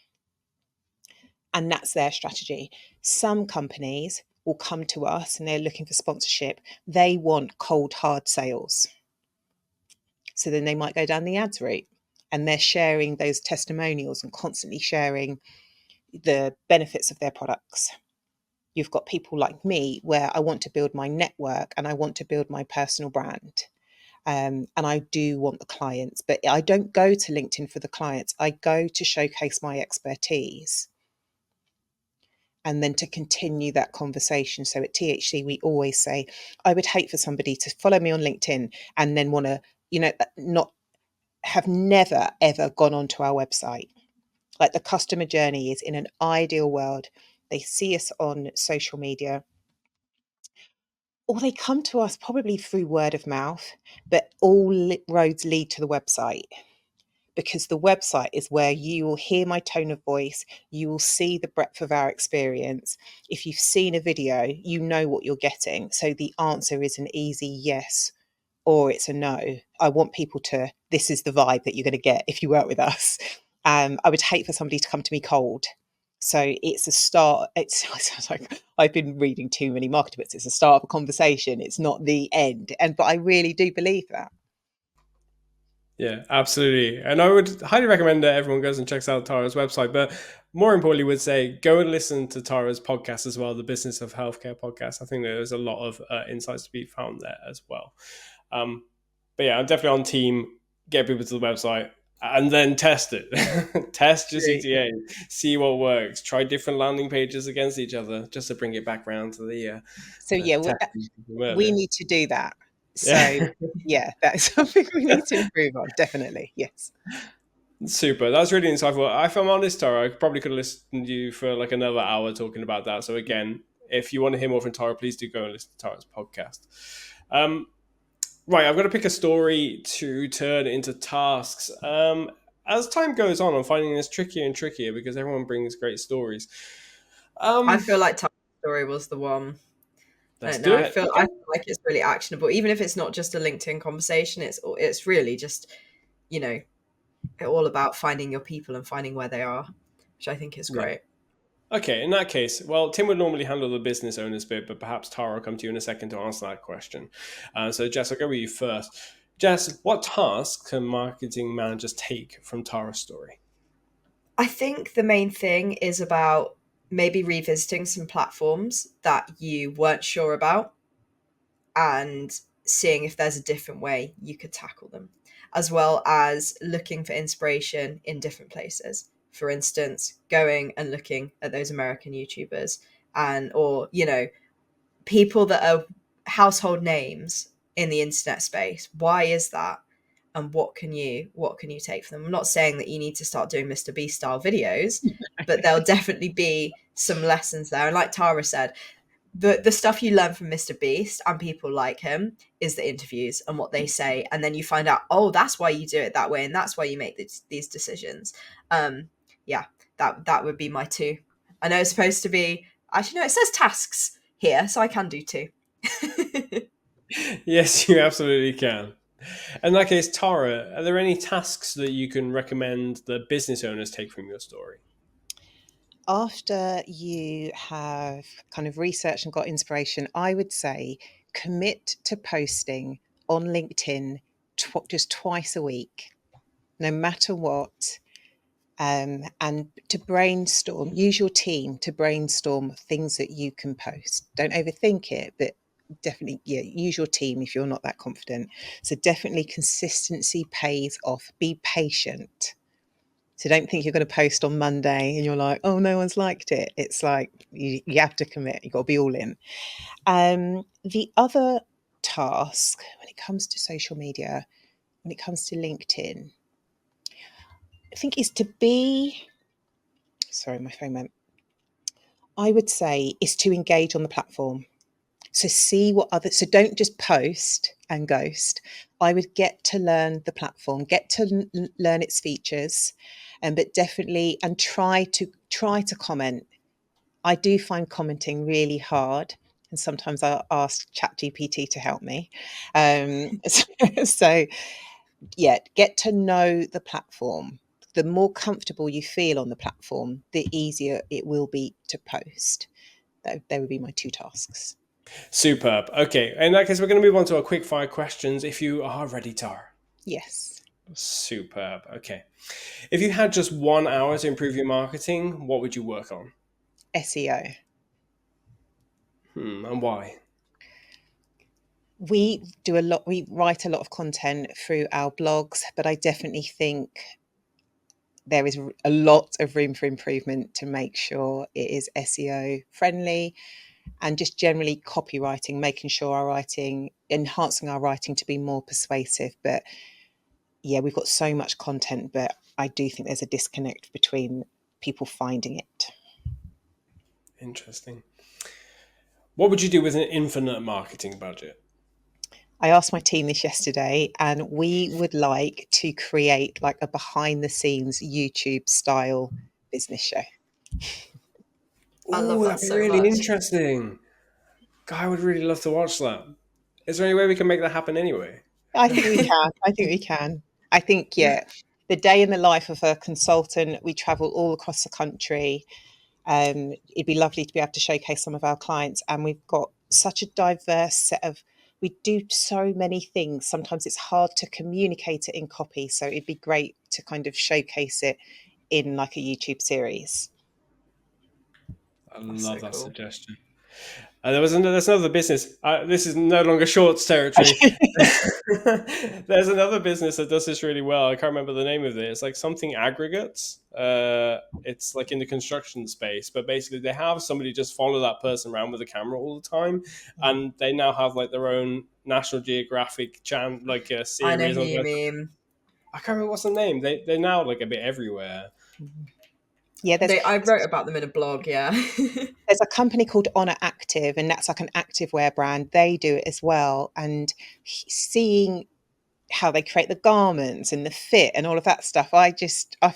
And that's their strategy. Some companies will come to us and they're looking for sponsorship. They want cold, hard sales. So then they might go down the ads route and they're sharing those testimonials and constantly sharing the benefits of their products. You've got people like me where I want to build my network and I want to build my personal brand. And I do want the clients, but I don't go to LinkedIn for the clients. I go to showcase my expertise and then to continue that conversation. So at THC, we always say, I would hate for somebody to follow me on LinkedIn and then want to, not have never, ever gone onto our website. Like the customer journey is, in an ideal world, they see us on social media, or they come to us probably through word of mouth, but all roads lead to the website, because the website is where you will hear my tone of voice, you will see the breadth of our experience. If you've seen a video, you know what you're getting. So the answer is an easy yes or it's a no. I want people to, this is the vibe that you're going to get if you work with us. I would hate for somebody to come to me cold. So it's a start. It sounds like I've been reading too many marketing books. It's a start of a conversation. It's not the end. But I really do believe that. Yeah, absolutely. And I would highly recommend that everyone goes and checks out Tara's website. But more importantly, would say go and listen to Tara's podcast as well, the Business of Healthcare podcast. I think there's a lot of insights to be found there as well. But yeah, I'm definitely on team. Get people to the website and then test it. Test your CTA, see what works. Try different landing pages against each other just to bring it back around to the. So yeah, we need to do that. So yeah, that's something we need to improve on. Definitely, yes. Super. That's really insightful. If I'm honest, Tara, I probably could have listened to you for like another hour talking about that. So again, if you want to hear more from Tara, please do go and listen to Tara's podcast. Right, I've got to pick a story to turn into tasks. As time goes on, I'm finding this trickier and trickier because everyone brings great stories. I feel like Tyler's story was the one. I feel like it's really actionable, even if it's not just a LinkedIn conversation. It's really just, all about finding your people and finding where they are, which I think is great. Okay, in that case, well, Tim would normally handle the business owners bit, but perhaps Tara will come to you in a second to answer that question. So Jess, I'll go with you first. Jess, what tasks can marketing managers take from Tara's story? I think the main thing is about maybe revisiting some platforms that you weren't sure about and seeing if there's a different way you could tackle them, as well as looking for inspiration in different places. For instance, going and looking at those American YouTubers or people that are household names in the internet space. Why is that? And what can you take from them? I'm not saying that you need to start doing Mr. Beast style videos, but there'll definitely be some lessons there. And like Tara said, the stuff you learn from Mr. Beast and people like him is the interviews and what they say, and then you find out, oh, that's why you do it that way, and that's why you make these decisions. That would be my two. I know it's supposed to be, actually no, it says tasks here, so I can do two. Yes, you absolutely can. In that case, Tara, are there any tasks that you can recommend that business owners take from your story? After you have kind of researched and got inspiration, I would say commit to posting on LinkedIn just twice a week, no matter what. And to brainstorm, use your team to brainstorm things that you can post. Don't overthink it, but definitely, use your team if you're not that confident. So definitely consistency pays off. Be patient. So don't think you're going to post on Monday and you're like, oh, no one's liked it. It's like you have to commit. You've got to be all in. The other task when it comes to social media, when it comes to LinkedIn, I think is to be, sorry, my phone went. I would say is to engage on the platform. So see what others, so don't just post and ghost. I would get to learn the platform, get to learn its features, but definitely, and try to comment. I do find commenting really hard. And sometimes I'll ask ChatGPT to help me. So yeah, get to know the platform. The more comfortable you feel on the platform, the easier it will be to post. They would be my two tasks. Superb. Okay, in that case, we're going to move on to our quick fire questions if you are ready, Tara. Yes. Superb. Okay. If you had just 1 hour to improve your marketing, what would you work on? SEO. And why? We write a lot of content through our blogs, but I definitely think there is a lot of room for improvement to make sure it is SEO friendly, and just generally copywriting, making sure our writing, enhancing our writing to be more persuasive. But yeah, we've got so much content, but I do think there's a disconnect between people finding it. Interesting. What would you do with an infinite marketing budget? I asked my team this yesterday, and we would like to create like a behind the scenes YouTube style business show. I love Oh, that that'd be so really much. interesting. God, I would really love to watch that. Is there any way we can make that happen anyway? I think we can. I think we can. I think, yeah, the day in the life of a consultant, we travel all across the country. It'd be lovely to be able to showcase some of our clients, and we've got such a diverse set of, we do so many things. Sometimes it's hard to communicate it in copy, so it'd be great to kind of showcase it in like a YouTube series. I That's so love that cool. suggestion. There's another business. This is no longer shorts territory. There's another business that does this really well. I can't remember the name of it. It's like something aggregates. It's like in the construction space, but basically they have somebody just follow that person around with a camera all the time, and they now have like their own National Geographic like a I know series. who On you mean. I can't remember what's the name. They're now like a bit everywhere. Yeah, I wrote about them in a blog, yeah. there's a company called Honor Active, and that's like an activewear brand. They do it as well, and seeing how they create the garments and the fit and all of that stuff, I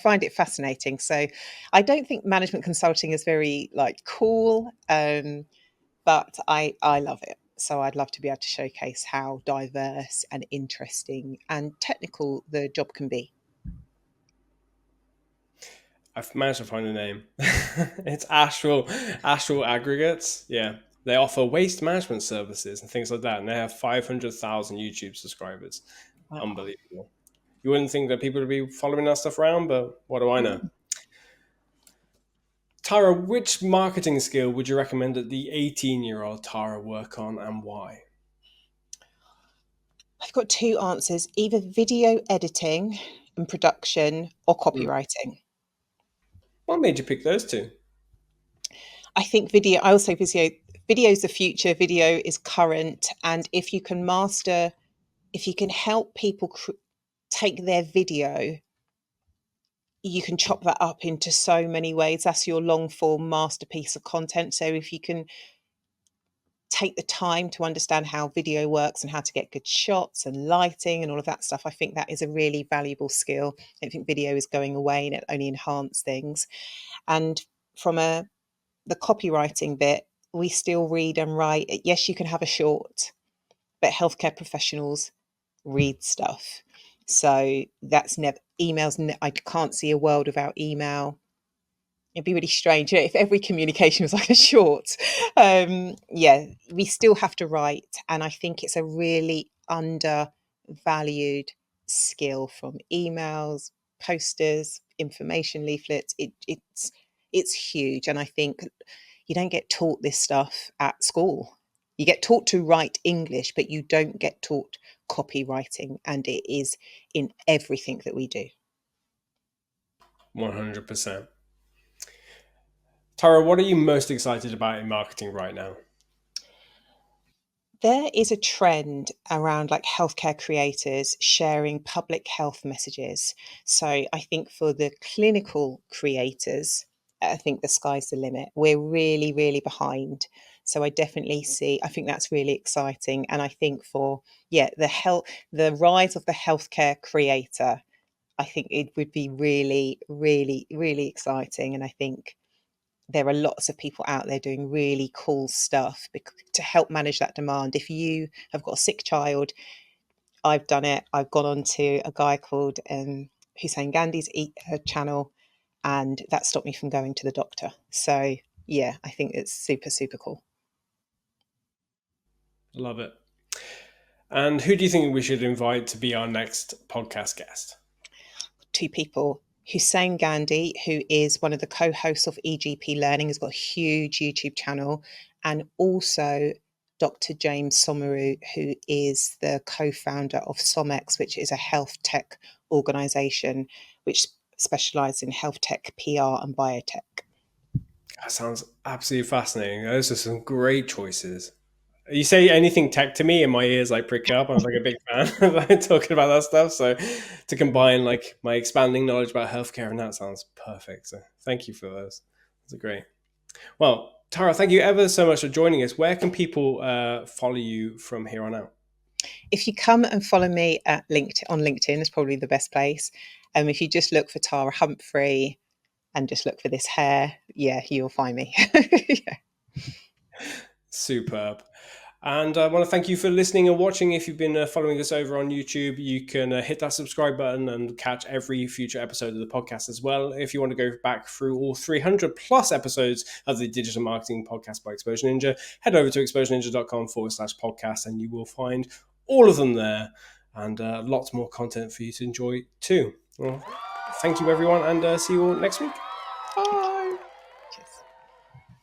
find it fascinating. So I don't think management consulting is very like cool, but I love it. So I'd love to be able to showcase how diverse and interesting and technical the job can be. I've managed to find a name. It's Astral Aggregates. Yeah. They offer waste management services and things like that. And they have 500,000 YouTube subscribers. Wow. Unbelievable. You wouldn't think that people would be following that stuff around, but what do I know? Tara, which marketing skill would you recommend that the 18-year-old Tara work on, and why? I've got two answers: either video editing and production or Hmm. copywriting. What made you pick those two? I think video, I also video is the future, video is current. And if you can master, if you can help people take their video, you can chop that up into so many ways. That's your long form masterpiece of content. So if you can take the time to understand how video works and how to get good shots and lighting and all of that stuff, I think that is a really valuable skill. I don't think video is going away, and it only enhances things. And from the copywriting bit, we still read and write. Yes, you can have a short, but healthcare professionals read stuff. So that's never, emails, I can't see a world without email. It'd be really strange, if every communication was like a short. Yeah, we still have to write. And I think it's a really undervalued skill, from emails, posters, information leaflets. It's huge. And I think you don't get taught this stuff at school. You get taught to write English, but you don't get taught copywriting. And it is in everything that we do. 100%. Tara, what are you most excited about in marketing right now? There is a trend around like healthcare creators sharing public health messages. So I think for the clinical creators, I think the sky's the limit. We're really, really behind. So I definitely see, I think that's really exciting. And I think for, yeah, the rise of the healthcare creator, I think it would be really, really, really exciting. And I think there are lots of people out there doing really cool stuff to help manage that demand. If you have got a sick child, I've done it. I've gone on to a guy called Hussein Gandhi's channel, and that stopped me from going to the doctor. So yeah, I think it's super, super cool. Love it. And who do you think we should invite to be our next podcast guest? Two people. Hussein Gandhi, who is one of the co-hosts of EGP Learning, has got a huge YouTube channel, and also Dr. James Somaru, who is the co-founder of SOMEX, which is a health tech organization which specializes in health tech, PR, and biotech. That sounds absolutely fascinating. Those are some great choices. You say anything tech to me and my ears like prick up. I'm like a big fan of like, talking about that stuff. So to combine like my expanding knowledge about healthcare and that sounds perfect. So thank you for those. Those are great. Well, Tara, thank you ever so much for joining us. Where can people follow you from here on out? If you come and follow me at LinkedIn is probably the best place. If you just look for Tara Humphrey and just look for this hair, yeah, you'll find me. Yeah. Superb. And I want to thank you for listening and watching. If you've been following us over on YouTube, you can hit that subscribe button and catch every future episode of the podcast as well. If you want to go back through all 300 plus episodes of the Digital Marketing Podcast by Exposure Ninja, head over to exposureninja.com/podcast and you will find all of them there and lots more content for you to enjoy too. Well, thank you, everyone, and see you all next week.